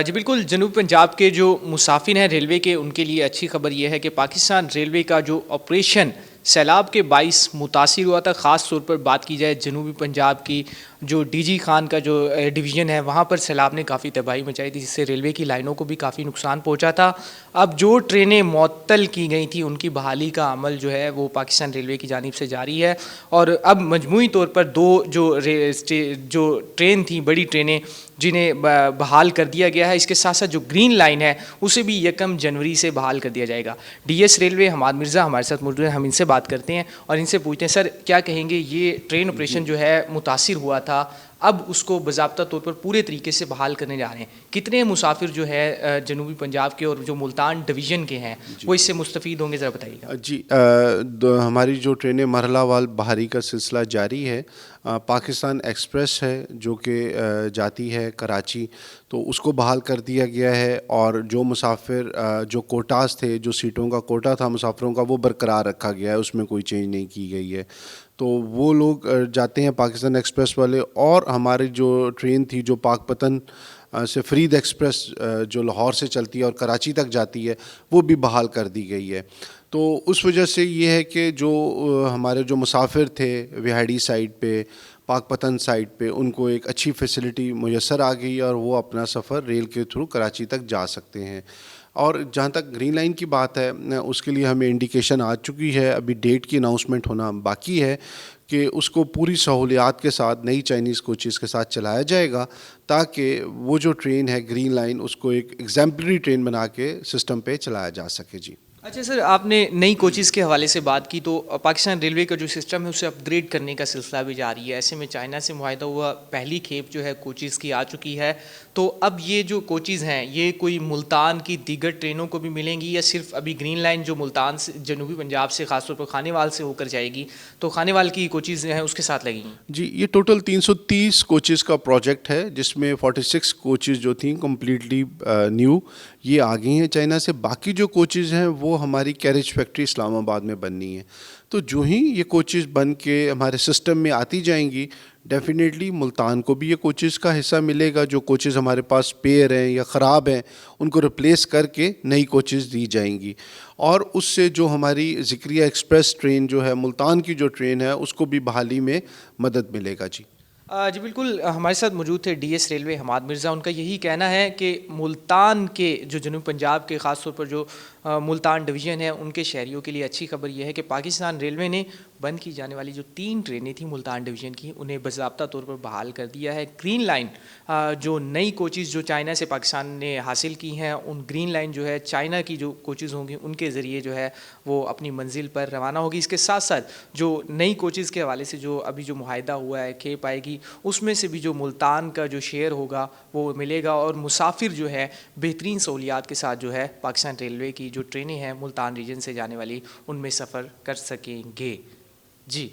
جی بالکل، جنوبی پنجاب کے جو مسافر ہیں ریلوے کے، ان کے لیے اچھی خبر یہ ہے کہ پاکستان ریلوے کا جو آپریشن سیلاب کے باعث متاثر ہوا تھا، خاص طور پر بات کی جائے جنوبی پنجاب کی جو ڈی جی خان کا جو ڈویژن ہے، وہاں پر سیلاب نے کافی تباہی مچائی تھی، جس سے ریلوے کی لائنوں کو بھی کافی نقصان پہنچا تھا۔ اب جو ٹرینیں معطل کی گئی تھیں، ان کی بحالی کا عمل جو ہے وہ پاکستان ریلوے کی جانب سے جاری ہے، اور اب مجموعی طور پر دو جو ٹرین تھیں، بڑی ٹرینیں جنہیں بحال کر دیا گیا ہے، اس کے ساتھ ساتھ جو گرین لائن ہے اسے بھی 1 جنوری سے بحال کر دیا جائے گا۔ D S railway Hammad Mirza ہمارے ساتھ موجود ہیں، ہم ان سے بات کرتے ہیں اور ان سے پوچھتے ہیں، سر کیا کہیں گے، یہ ٹرین آپریشن جو ہے متاثر ہوا تھا، اب اس کو باضابطہ طور پر پورے طریقے سے بحال کرنے جا رہے ہیں، کتنے مسافر جو ہے جنوبی پنجاب کے اور جو ملتان ڈویژن کے ہیں وہ اس سے مستفید ہوں گے، ذرا بتائیے گا۔ جی، ہماری جو ٹرینیں مرحلہ وار بحالی کا سلسلہ جاری ہے۔ پاکستان ایکسپریس ہے جو کہ جاتی ہے کراچی، تو اس کو بحال کر دیا گیا ہے، اور جو مسافر جو کوٹاز تھے، جو سیٹوں کا کوٹا تھا مسافروں کا، وہ برقرار رکھا گیا ہے، اس میں کوئی چینج نہیں کی گئی ہے، تو وہ لوگ جاتے ہیں پاکستان ایکسپریس والے۔ اور ہماری جو ٹرین تھی جو پاک پتن سے فرید ایکسپریس جو لاہور سے چلتی ہے اور کراچی تک جاتی ہے، وہ بھی بحال کر دی گئی ہے۔ تو اس وجہ سے یہ ہے کہ جو ہمارے جو مسافر تھے وہاڑی سائڈ پہ، پاک پتن سائڈ پہ، ان کو ایک اچھی فیسلٹی میسر آ گئی اور وہ اپنا سفر ریل کے تھرو کراچی تک جا سکتے ہیں۔ اور جہاں تک گرین لائن کی بات ہے، اس کے لیے ہمیں انڈیکیشن آ چکی ہے، ابھی ڈیٹ کی اناؤنسمنٹ ہونا باقی ہے کہ اس کو پوری سہولیات کے ساتھ نئی چائنیز کوچز کے ساتھ چلایا جائے گا، تاکہ وہ جو ٹرین ہے گرین لائن، اس کو ایک ایگزیمپلری ٹرین بنا کے سسٹم پہ چلایا جا سکے۔ جی اچھا سر، آپ نے نئی کوچز کے حوالے سے بات کی، تو پاکستان ریلوے کا جو سسٹم ہے اسے اپ گریڈ کرنے کا سلسلہ بھی جاری ہے، ایسے میں چائنا سے معاہدہ ہوا پہلی کھیپ جو ہے کوچز کی آ چکی ہے، تو اب یہ جو کوچز ہیں یہ کوئی ملتان کی دیگر ٹرینوں کو بھی ملیں گی، یا صرف ابھی گرین لائن جو ملتان سے جنوبی پنجاب سے خاص طور پر کھانے وال سے ہو کر جائے گی، تو کھانے وال کی کوچز ہیں اس کے ساتھ لگیں گی؟ جی، یہ ٹوٹل 330 کوچز کا پروجیکٹ ہے، جس میں 46 کوچز جو تھیں کمپلیٹلی نیو یہ آ گئی ہیں چائنا سے۔ باقی جو کوچز ہیں وہ ہماری کیریج فیکٹری اسلام آباد میں بننی ہے، تو جو ہی یہ کوچز بن کے ہمارے سسٹم میں آتی جائیں گی، ڈیفینیٹلی ملتان کو بھی یہ کوچز کا حصہ ملے گا۔ جو کوچز ہمارے پاس اسپیئر ہیں یا خراب ہیں، ان کو ریپلیس کر کے نئی کوچز دی جائیں گی، اور اس سے جو ہماری ذکریہ ایکسپریس ٹرین جو ہے ملتان کی جو ٹرین ہے، اس کو بھی بحالی میں مدد ملے گا۔ جی جی بالکل، ہمارے ساتھ موجود تھے D S railway Hammad Mirza, ان کا یہی کہنا ہے کہ ملتان کے جو جنوب پنجاب کے خاص طور پر جو ملتان ڈویژن ہے، ان کے شہریوں کے لیے اچھی خبر یہ ہے کہ پاکستان ریلوے نے بند کی جانے والی جو 3 ٹرینیں تھیں ملتان ڈویژن کی، انہیں باضابطہ طور پر بحال کر دیا ہے۔ گرین لائن جو نئی کوچز جو چائنا سے پاکستان نے حاصل کی ہیں، ان گرین لائن جو ہے چائنا کی جو کوچز ہوں گی ان کے ذریعے جو ہے وہ اپنی منزل پر روانہ ہوگی۔ اس کے ساتھ ساتھ جو نئی کوچز کے حوالے سے جو ابھی جو معاہدہ ہوا ہے کھیپ آئے گی، اس میں سے بھی جو ملتان کا جو شیئر ہوگا وہ ملے گا، اور مسافر جو ہے بہترین سہولیات کے ساتھ جو ہے پاکستان ریلوے کی جو ٹرینیں ہیں ملتان ریجن سے جانے والی، ان میں سفر کر سکیں گے۔ جی